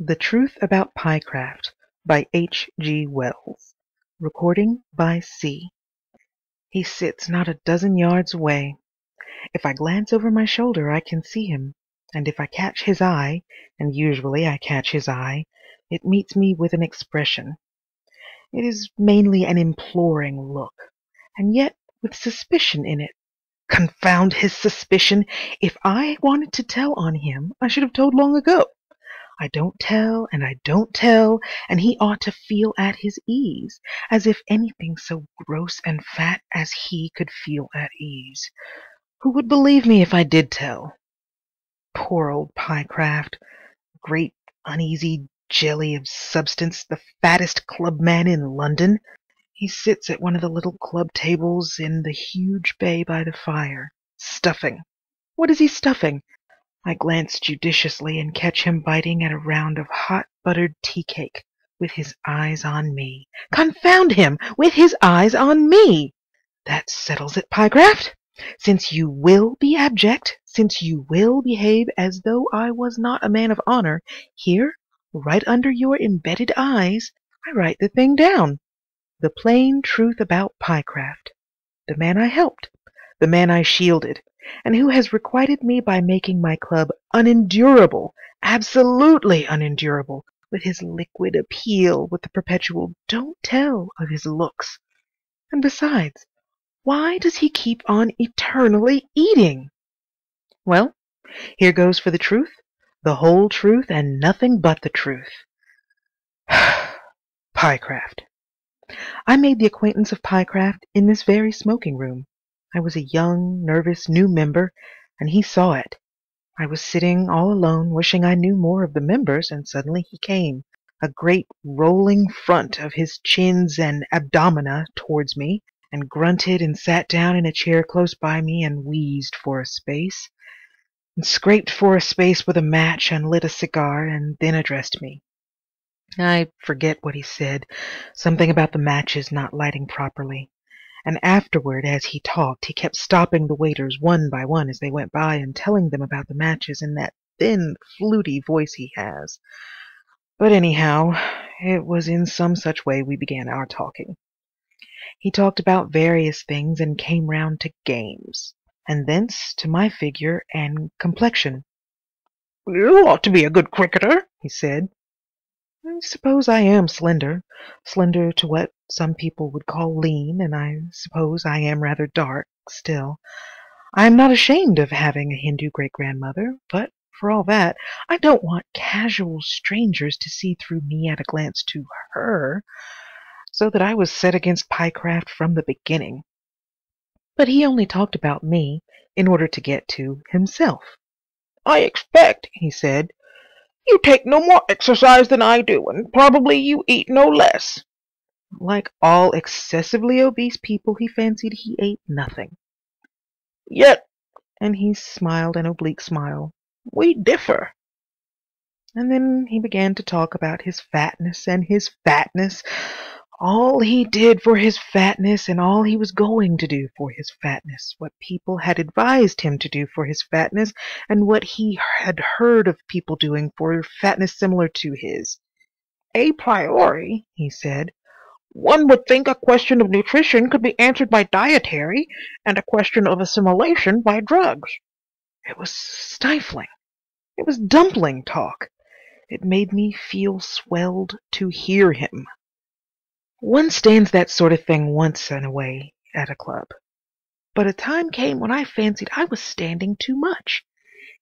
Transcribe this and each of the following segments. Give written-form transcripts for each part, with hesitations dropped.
The Truth About Pyecraft by H. G. Wells. Recording by C. He sits not a dozen yards away. If I glance over my shoulder I can see him, and if I catch his eye, and usually I catch his eye, it meets me with an expression. It is mainly an imploring look, and yet with suspicion in it. Confound his suspicion! If I wanted to tell on him, I should have told long ago. I don't tell, and I don't tell, and he ought to feel at his ease, as if anything so gross and fat as he could feel at ease. Who would believe me if I did tell? Poor old Pyecraft, great uneasy jelly of substance, the fattest clubman in London. He sits at one of the little club tables in the huge bay by the fire, stuffing. What is he stuffing? I glance judiciously and catch him biting at a round of hot buttered tea cake, with his eyes on me. Confound him! With his eyes on me! That settles it, Pyecraft. Since you will be abject, since you will behave as though I was not a man of honor, here, right under your embedded eyes, I write the thing down. The plain truth about Pyecraft, the man I helped, the man I shielded, and who has requited me by making my club unendurable, absolutely unendurable, with his liquid appeal, with the perpetual don't tell of his looks. And besides, why does he keep on eternally eating? Well, here goes for the truth, the whole truth, and nothing but the truth. Pyecraft. I made the acquaintance of Pyecraft in this very smoking room. I was a young, nervous, new member, and he saw it. I was sitting all alone, wishing I knew more of the members, and suddenly he came, a great rolling front of his chins and abdomina towards me, and grunted and sat down in a chair close by me and wheezed for a space, and scraped for a space with a match and lit a cigar, and then addressed me. I forget what he said, something about the matches not lighting properly. And afterward, as he talked, he kept stopping the waiters one by one as they went by and telling them about the matches in that thin, fluty voice he has. But anyhow, it was in some such way we began our talking. He talked about various things and came round to games, and thence to my figure and complexion. "You ought to be a good cricketer," he said. I suppose I am slender to what some people would call lean, and I suppose I am rather dark still. I am not ashamed of having a Hindu great-grandmother, but for all that, I don't want casual strangers to see through me at a glance to her, so that I was set against Pyecraft from the beginning. But he only talked about me in order to get to himself. "I expect," he said, "you take no more exercise than I do, and probably you eat no less." Like all excessively obese people, he fancied he ate nothing. "Yet," and he smiled an oblique smile, "we differ." And then he began to talk about his fatness and his fatness, all he did for his fatness and all he was going to do for his fatness, what people had advised him to do for his fatness, and what he had heard of people doing for fatness similar to his. "A priori," he said, "one would think a question of nutrition could be answered by dietary, and a question of assimilation by drugs." It was stifling. It was dumpling talk. It made me feel swelled to hear him. One stands that sort of thing once in a way at a club. But a time came when I fancied I was standing too much.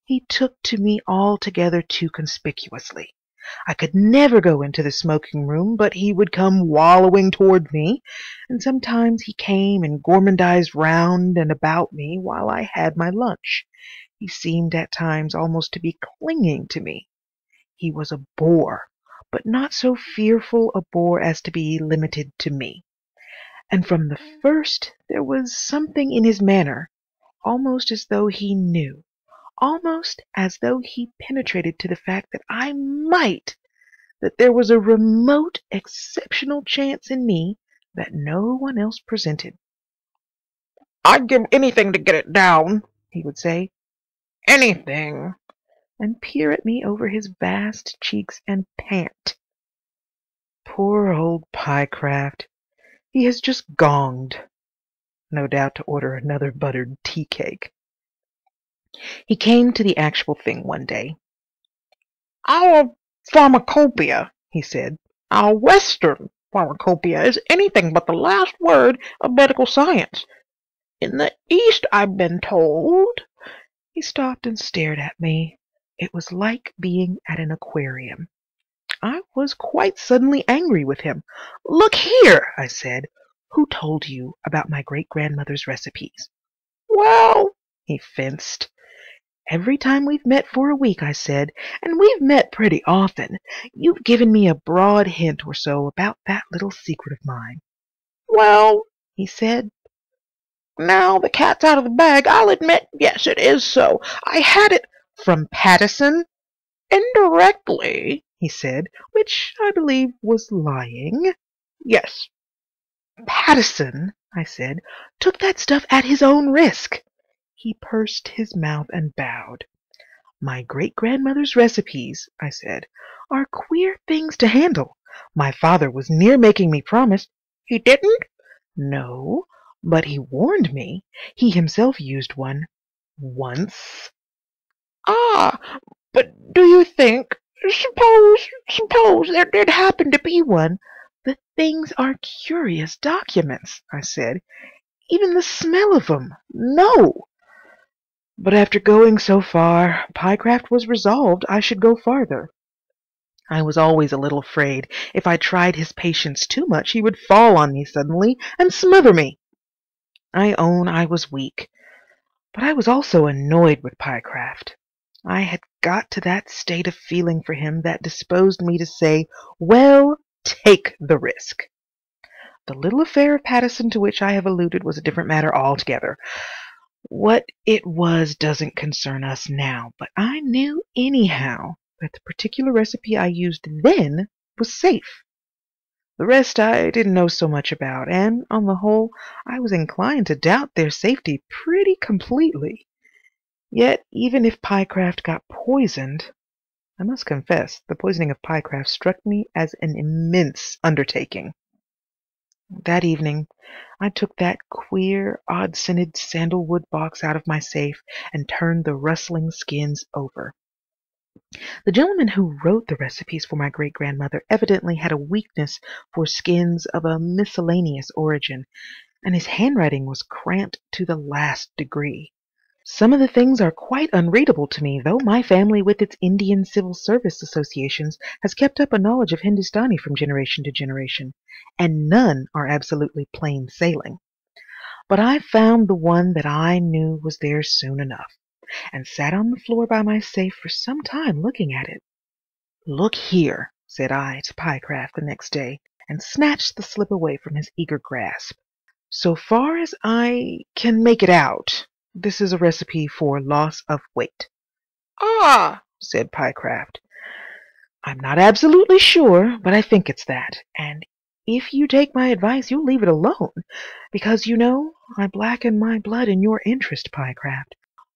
He took to me altogether too conspicuously. I could never go into the smoking room but he would come wallowing toward me, and sometimes he came and gormandized round and about me while I had my lunch. He seemed at times almost to be clinging to me. He was a bore, but not so fearful a bore as to be limited to me. And from the first there was something in his manner, almost as though he knew, almost as though he penetrated to the fact that I might, that there was a remote, exceptional chance in me that no one else presented. "I'd give anything to get it down," he would say. "Anything. and peer at me over his vast cheeks and pant. Poor old Pyecraft. He has just gonged, no doubt to order another buttered tea cake. He came to the actual thing one day. "Our pharmacopoeia," he said, "our Western pharmacopoeia is anything but the last word of medical science. In the East, I've been told—" He stopped and stared at me. It was like being at an aquarium. I was quite suddenly angry with him. "Look here," I said. "Who told you about my great-grandmother's recipes?" "Well," he fenced. "Every time we've met for a week," I said, "and we've met pretty often, you've given me a broad hint or so about that little secret of mine." "Well," he said, "now the cat's out of the bag, I'll admit, yes, it is so. I had it—" "From Pattison?" "Indirectly," he said, which I believe was lying. "Yes." "Pattison," I said, "took that stuff at his own risk." He pursed his mouth and bowed. "My great-grandmother's recipes," I said, "are queer things to handle. My father was near making me promise—" "He didn't?" "No, but he warned me. He himself used one once." "Ah, but do you think—suppose there did happen to be one—" "The things are curious documents," I said. "Even the smell of them. No!" But after going so far, Pyecraft was resolved I should go farther. I was always a little afraid if I tried his patience too much he would fall on me suddenly and smother me. I own I was weak, but I was also annoyed with Pyecraft. I had got to that state of feeling for him that disposed me to say, "Well, take the risk." The little affair of Pattison to which I have alluded was a different matter altogether. What it was doesn't concern us now, but I knew anyhow that the particular recipe I used then was safe. The rest I didn't know so much about, and on the whole I was inclined to doubt their safety pretty completely. Yet even if Pyecraft got poisoned, I must confess the poisoning of Pyecraft struck me as an immense undertaking. That evening I took that queer, odd-scented sandalwood box out of my safe and turned the rustling skins over. The gentleman who wrote the recipes for my great-grandmother evidently had a weakness for skins of a miscellaneous origin, and his handwriting was cramped to the last degree. Some of the things are quite unreadable to me, though my family with its Indian civil service associations has kept up a knowledge of Hindustani from generation to generation, and none are absolutely plain sailing. But I found the one that I knew was there soon enough, and sat on the floor by my safe for some time looking at it. "Look here," said I to Pyecraft the next day, and snatched the slip away from his eager grasp. "So far as I can make it out, this is a recipe for loss of weight." "Ah," said Pyecraft, "I'm not absolutely sure, but I think it's that. And if you take my advice, you'll leave it alone, because, you know, I blacken my blood in your interest, Pyecraft.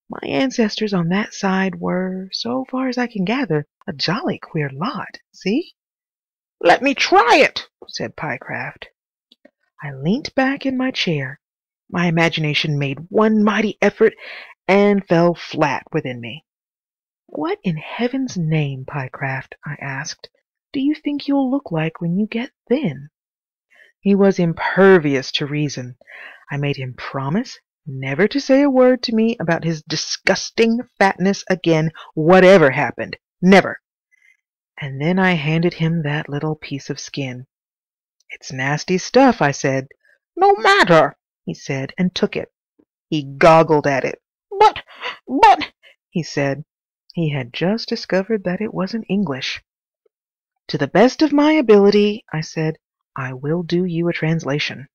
My ancestors on that side were, so far as I can gather, a jolly queer lot. See?" "Let me try it," said Pyecraft. I leant back in my chair. My imagination made one mighty effort and fell flat within me. "What in heaven's name, Pyecraft," I asked, "do you think you'll look like when you get thin?" He was impervious to reason. I made him promise never to say a word to me about his disgusting fatness again, whatever happened. Never. And then I handed him that little piece of skin. "It's nasty stuff," I said. "No matter," he said, and took it. He goggled at it. But, he said. He had just discovered that it wasn't English. "To the best of my ability," I said, "I will do you a translation."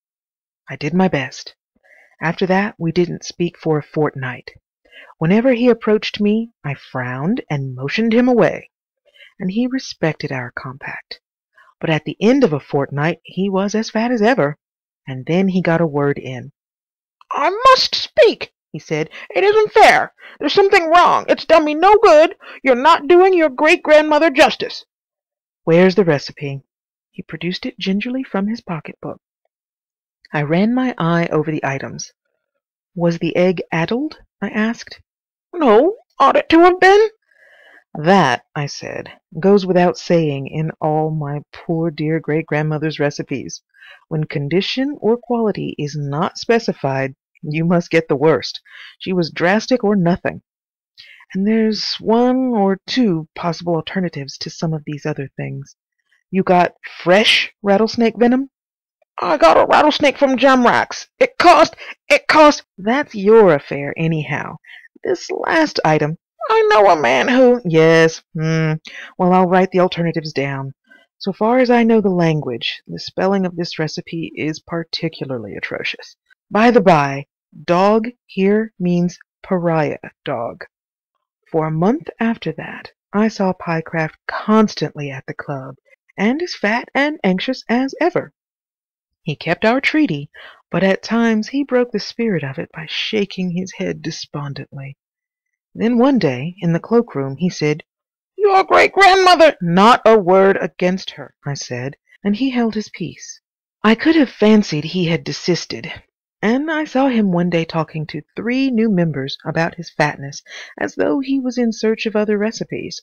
I did my best. After that we didn't speak for a fortnight. Whenever he approached me, I frowned and motioned him away, and he respected our compact. But at the end of a fortnight he was as fat as ever, and then he got a word in. "I must speak," he said. "It isn't fair. There's something wrong. It's done me no good. You're not doing your great-grandmother justice." "Where's the recipe?" He produced it gingerly from his pocketbook. I ran my eye over the items. "Was the egg addled?" I asked. "No. Ought it to have been?" "That," I said, "goes without saying in all my poor dear great-grandmother's recipes. When condition or quality is not specified, you must get the worst. She was drastic or nothing. And there's one or two possible alternatives to some of these other things. You got fresh rattlesnake venom?" "I got a rattlesnake from Jamrax. It cost. "That's your affair, anyhow. This last item—" I know a man who—" "Yes, well, I'll write the alternatives down. So far as I know the language, the spelling of this recipe is particularly atrocious. By the by, dog here means pariah dog." For a month after that, I saw Pyecraft constantly at the club, and as fat and anxious as ever. He kept our treaty, but at times he broke the spirit of it by shaking his head despondently. Then one day, in the cloakroom, he said, "Your great-grandmother—" "Not a word against her," I said, and he held his peace. I could have fancied he had desisted, and I saw him one day talking to 3 new members about his fatness, as though he was in search of other recipes.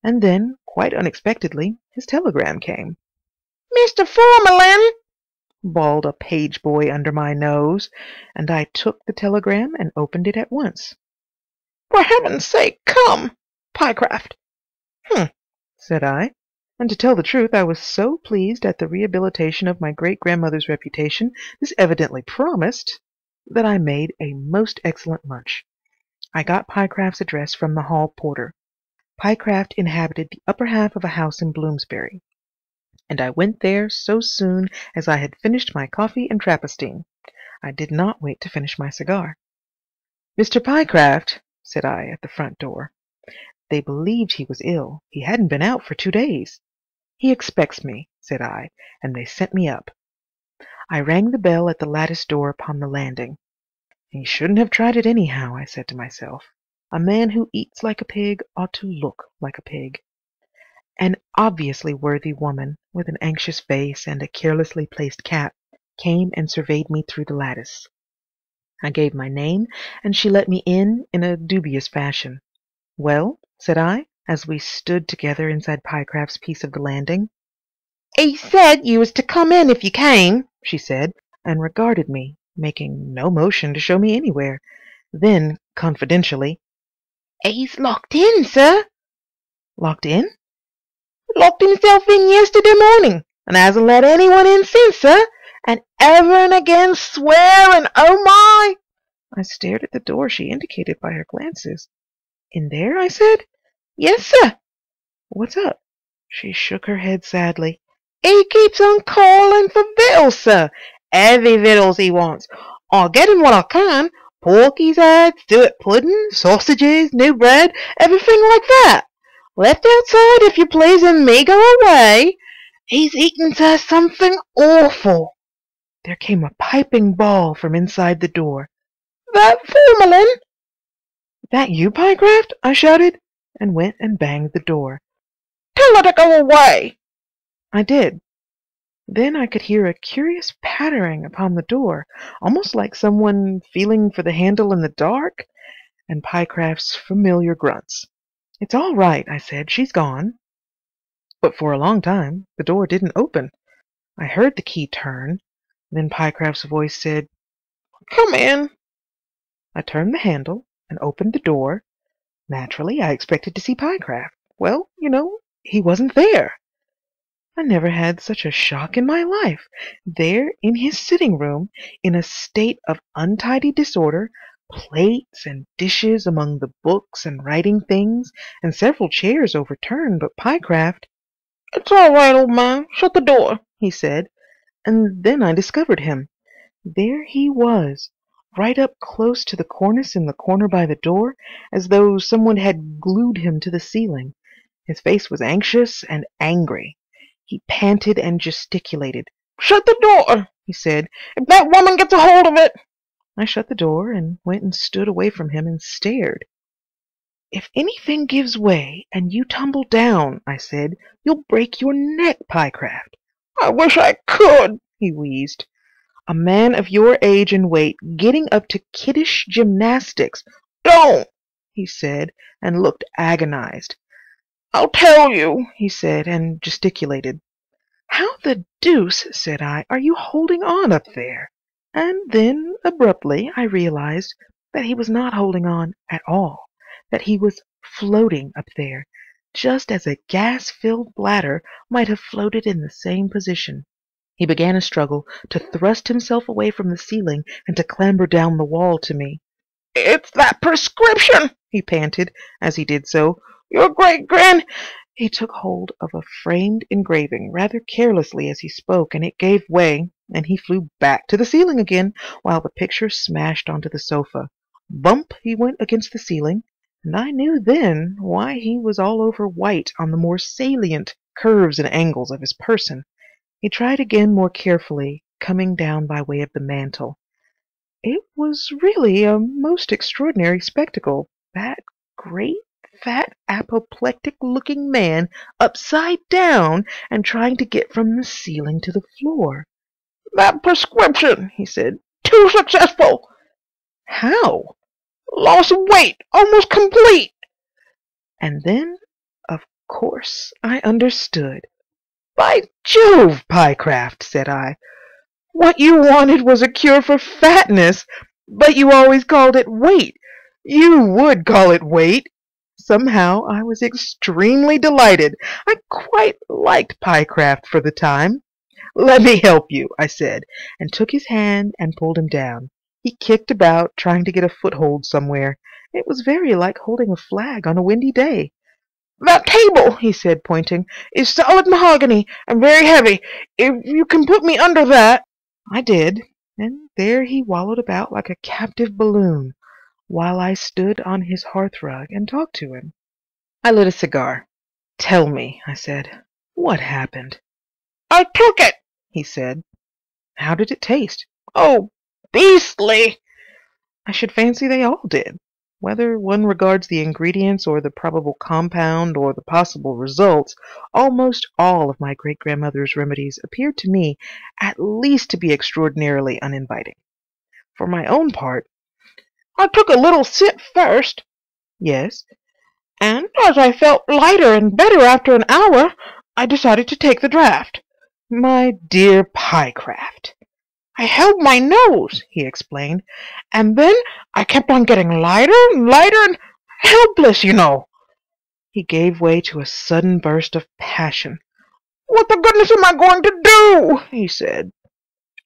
And then, quite unexpectedly, his telegram came. "Mr. Formalin!" bawled a page boy under my nose, and I took the telegram and opened it at once. "For heaven's sake, come! Pyecraft." Said I, and to tell the truth, I was so pleased at the rehabilitation of my great-grandmother's reputation this evidently promised, that I made a most excellent lunch. I got Pyecraft's address from the hall porter. Pyecraft inhabited the upper half of a house in Bloomsbury, and I went there so soon as I had finished my coffee and Trappistine. I did not wait to finish my cigar. "Mr. Pyecraft," said I at the front door. They believed he was ill. He hadn't been out for 2 days. "He expects me," said I, and they sent me up. I rang the bell at the lattice door upon the landing. He shouldn't have tried it anyhow, I said to myself. A man who eats like a pig ought to look like a pig. An obviously worthy woman, with an anxious face and a carelessly placed cap, came and surveyed me through the lattice. I gave my name, and she let me in a dubious fashion. "Well?" said I, as we stood together inside Pyecraft's piece of the landing. "He said you was to come in if you came," she said, and regarded me, making no motion to show me anywhere. Then, confidentially, "He's locked in, sir." "Locked in?" "Locked himself in yesterday morning, and hasn't let anyone in since, sir. And ever and again swearing, oh my!" I stared at the door she indicated by her glances. "In there?" I said. "Yes, sir." "What's up?" She shook her head sadly. "He keeps on calling for victuals, sir. Heavy victuals he wants. I'll get him what I can. Porky's head, suet pudding, sausages, new bread, everything like that. Left outside, if you please, and me go away. He's eaten, sir, something awful." There came a piping bawl from inside the door. "That Formalin!" "That you, Pyecraft?" I shouted, and went and banged the door. "Tell her to go away." I did. Then I could hear a curious pattering upon the door, almost like someone feeling for the handle in the dark, and Pyecraft's familiar grunts. "It's all right," I said. "She's gone." But for a long time the door didn't open. I heard the key turn. Then Pyecraft's voice said, "Come in." I turned the handle and opened the door. Naturally, I expected to see Pyecraft. Well, he wasn't there. I never had such a shock in my life. There in his sitting room, in a state of untidy disorder, plates and dishes among the books and writing things, and several chairs overturned, but Pyecraft— "It's all right, old man. Shut the door," he said, and then I discovered him. There he was, right up close to the cornice in the corner by the door, as though someone had glued him to the ceiling. His face was anxious and angry. He panted and gesticulated. "Shut the door," he said. "If that woman gets a hold of it." I shut the door and went and stood away from him and stared. "If anything gives way and you tumble down," I said, "you'll break your neck, Pyecraft." "I wish I could," he wheezed. "A man of your age and weight getting up to kiddish gymnastics—" "Don't," he said, and looked agonized. "I'll tell you," he said, and gesticulated. "How the deuce," said I, "are you holding on up there?" And then, abruptly, I realized that he was not holding on at all, that he was floating up there, just as a gas-filled bladder might have floated in the same position. He began a struggle to thrust himself away from the ceiling and to clamber down the wall to me. "It's that prescription," he panted as he did so. "Your great-grand—" He took hold of a framed engraving rather carelessly as he spoke, and it gave way, and he flew back to the ceiling again, while the picture smashed onto the sofa. Bump he went against the ceiling, and I knew then why he was all over white on the more salient curves and angles of his person. He tried again more carefully, coming down by way of the mantel. It was really a most extraordinary spectacle, that great, fat, apoplectic-looking man upside down and trying to get from the ceiling to the floor. "That prescription," he said. "Too successful." How? "Loss of weight almost complete." And then, of course, I understood. "By Jove, Pyecraft," said I, "what you wanted was a cure for fatness, but you always called it weight. You would call it weight." Somehow I was extremely delighted. I quite liked Pyecraft for the time. "Let me help you," I said, and took his hand and pulled him down. He kicked about, trying to get a foothold somewhere. It was very like holding a flag on a windy day. "That table," he said, pointing, "is solid mahogany and very heavy. If you can put me under that—" I did, and there he wallowed about like a captive balloon, while I stood on his hearthrug and talked to him. I lit a cigar. "Tell me," I said, "what happened?" "I took it," he said. "How did it taste?" "Oh, beastly." I should fancy they all did. Whether one regards the ingredients or the probable compound or the possible results, almost all of my great-grandmother's remedies appeared to me at least to be extraordinarily uninviting. For my own part— "I took a little sip first." "Yes?" "And as I felt lighter and better after an hour, I decided to take the draught." "My dear Pyecraft!" "I held my nose," he explained, "and then I kept on getting lighter and lighter and helpless, you know." He gave way to a sudden burst of passion. "What the goodness am I going to do?" he said.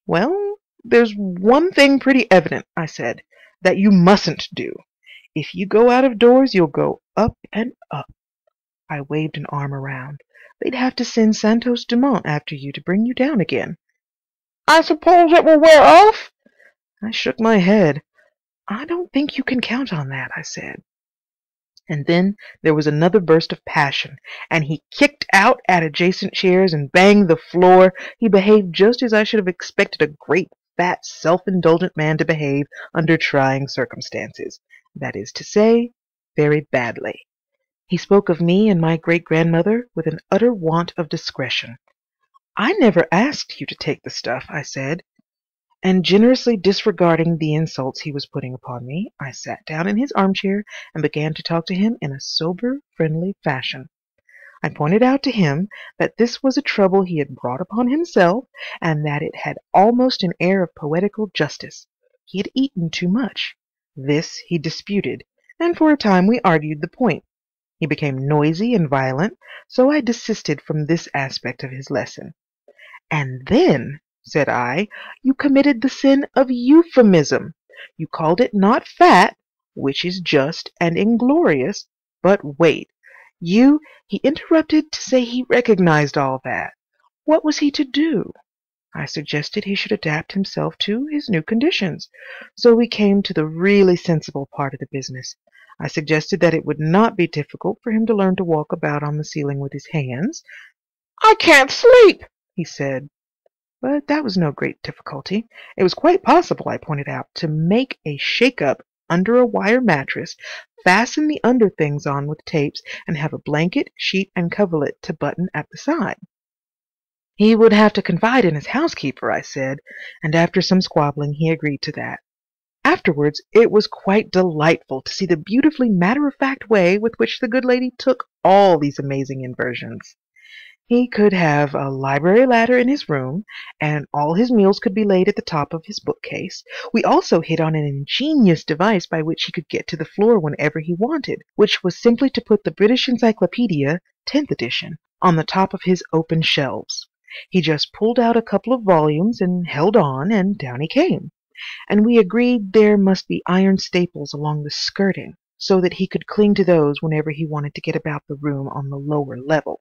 "Well, there's one thing pretty evident," I said, "that you mustn't do. If you go out of doors, you'll go up and up." I waved an arm around. "They'd have to send Santos Dumont after you to bring you down again." "I suppose it will wear off?" I shook my head. "I don't think you can count on that," I said. And then there was another burst of passion, and he kicked out at adjacent chairs and banged the floor. He behaved just as I should have expected a great, fat, self-indulgent man to behave under trying circumstances. That is to say, very badly. He spoke of me and my great-grandmother with an utter want of discretion. "I never asked you to take the stuff," I said. And generously disregarding the insults he was putting upon me, I sat down in his armchair and began to talk to him in a sober, friendly fashion. I pointed out to him that this was a trouble he had brought upon himself, and that it had almost an air of poetical justice. He had eaten too much. This he disputed, and for a time we argued the point. He became noisy and violent, so I desisted from this aspect of his lesson. "And then," said I, "you committed the sin of euphemism. You called it not fat, which is just and inglorious, but weight. He interrupted to say he recognized all that. What was he to do? I suggested he should adapt himself to his new conditions. So we came to the really sensible part of the business. I suggested that it would not be difficult for him to learn to walk about on the ceiling with his hands. "I can't sleep," he said. But that was no great difficulty. It was quite possible, I pointed out, to make a shake-up under a wire mattress, fasten the underthings on with tapes, and have a blanket, sheet, and coverlet to button at the side. He would have to confide in his housekeeper, I said, and after some squabbling he agreed to that. Afterwards it was quite delightful to see the beautifully matter-of-fact way with which the good lady took all these amazing inversions. He could have a library ladder in his room, and all his meals could be laid at the top of his bookcase. We also hit on an ingenious device by which he could get to the floor whenever he wanted, which was simply to put the British Encyclopedia, 10th edition, on the top of his open shelves. He just pulled out a couple of volumes and held on, and down he came. And we agreed there must be iron staples along the skirting, so that he could cling to those whenever he wanted to get about the room on the lower level.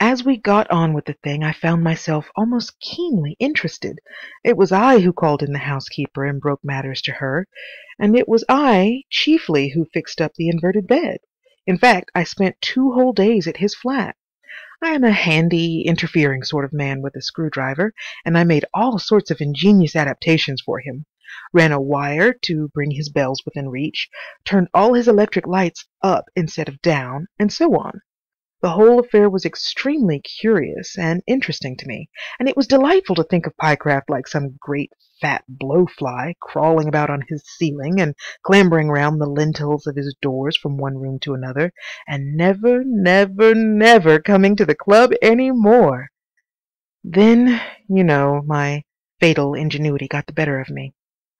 As we got on with the thing, I found myself almost keenly interested. It was I who called in the housekeeper and broke matters to her, and it was I, chiefly, who fixed up the inverted bed. In fact, I spent 2 whole days at his flat. I am a handy, interfering sort of man with a screwdriver, and I made all sorts of ingenious adaptations for him. Ran a wire to bring his bells within reach, turned all his electric lights up instead of down, and so on. The whole affair was extremely curious and interesting to me, and it was delightful to think of Pyecraft like some great fat blowfly crawling about on his ceiling and clambering round the lintels of his doors from one room to another, and never, never, never coming to the club any more. Then, my fatal ingenuity got the better of me.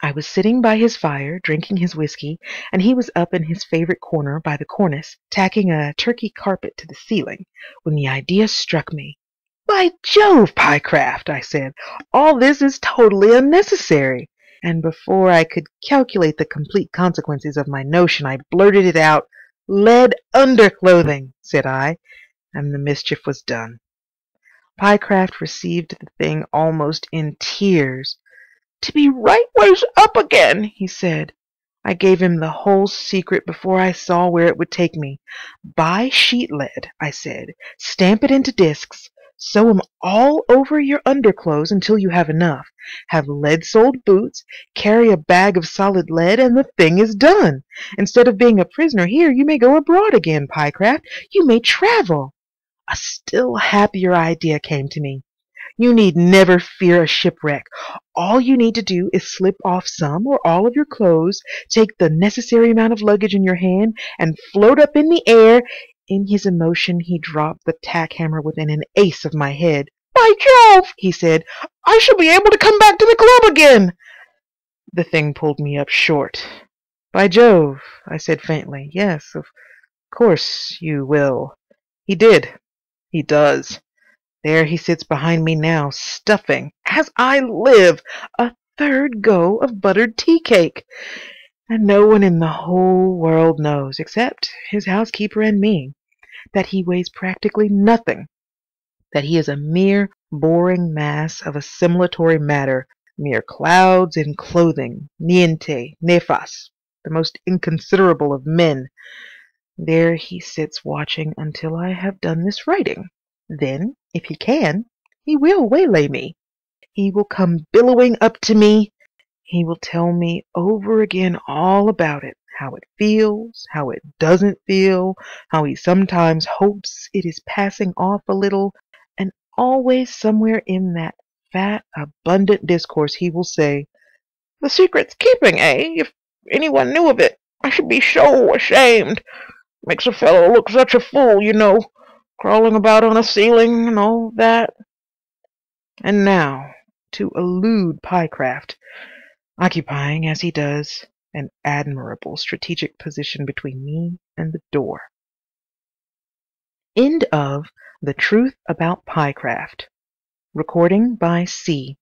I was sitting by his fire, drinking his whiskey, and he was up in his favorite corner by the cornice, tacking a Turkey carpet to the ceiling, when the idea struck me. "By Jove, Pyecraft," I said, "all this is totally unnecessary." And before I could calculate the complete consequences of my notion, I blurted it out. "Lead underclothing," said I, and the mischief was done. Pyecraft received the thing almost in tears. "To be rightways up again," he said. I gave him the whole secret before I saw where it would take me. "Buy sheet lead," I said, "stamp it into discs, sew 'em all over your underclothes until you have enough, have lead-soled boots, carry a bag of solid lead, and the thing is done. Instead of being a prisoner here, you may go abroad again, Pyecraft. You may travel." A still happier idea came to me. "You need never fear a shipwreck. All you need to do is slip off some or all of your clothes, take the necessary amount of luggage in your hand, and float up in the air." In his emotion he dropped the tack hammer within an ace of my head. "By Jove," he said, "I shall be able to come back to the club again." The thing pulled me up short. "By Jove," I said faintly, "yes, of course you will." He did. He does. There he sits behind me now, stuffing, as I live, a 3rd go of buttered tea cake. And no one in the whole world knows, except his housekeeper and me, that he weighs practically nothing, that he is a mere boring mass of assimilatory matter, mere clouds in clothing, niente, nefas, the most inconsiderable of men. There he sits watching until I have done this writing. Then, if he can, he will waylay me. He will come billowing up to me. He will tell me over again all about it, how it feels, how it doesn't feel, how he sometimes hopes it is passing off a little, and always somewhere in that fat, abundant discourse he will say, "The secret's keeping, eh? If anyone knew of it, I should be so ashamed. Makes a fellow look such a fool, crawling about on a ceiling and all that." And now, to elude Pyecraft, occupying, as he does, an admirable strategic position between me and the door. End of The Truth About Pyecraft. Recording by C.